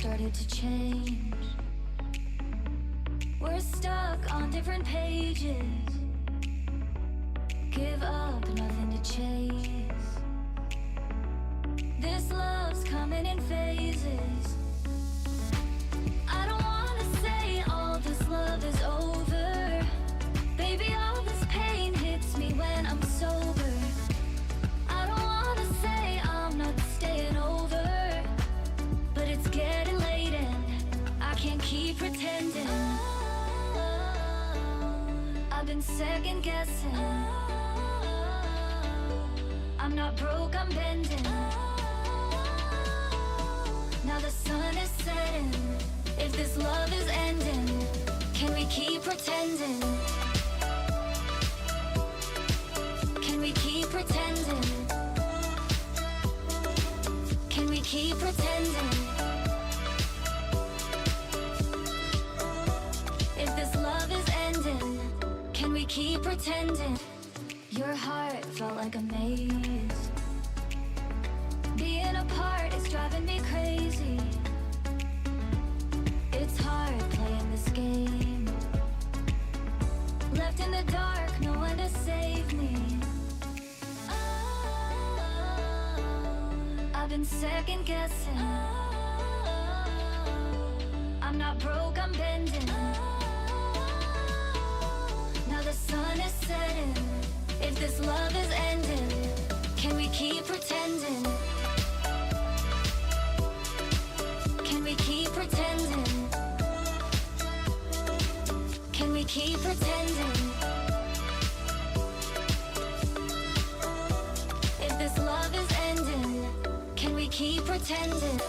started to change. We're stuck on different pages. Give up, nothing to chase. This love's coming in phases. I don't wanna say all this love is over. Baby, all this pain hits me when I'm sober. I don't wanna say I'm not staying over, but it's getting late and I can't keep pretending. I've been second guessing. I'm not broke, I'm bending. Now the sun is setting. If this love is ending, can we keep pretending? Can we keep pretending? Can we keep pretending? If this love is ending, can we keep pretending? Your heart felt like a maze. Being apart is driving me crazy. It's hard playing this game. Left in the dark, no one to save me. I've been second guessing. I'm not broke, I'm bending. Now the sun is setting. If this love is ending, can we keep pretending? Can we keep pretending? Can we keep pretending? If this love is ending, can we keep pretending?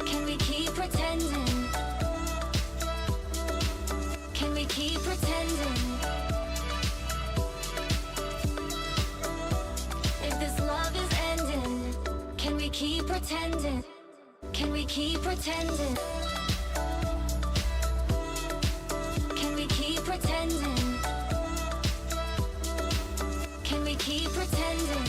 Can we keep pretending? Can we keep pretending? If this love is ending, can we keep pretending? Can we keep pretending? Can we keep pretending? Can we keep pretending?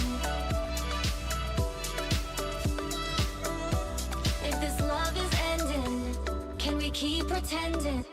If this love is ending, can we keep pretending?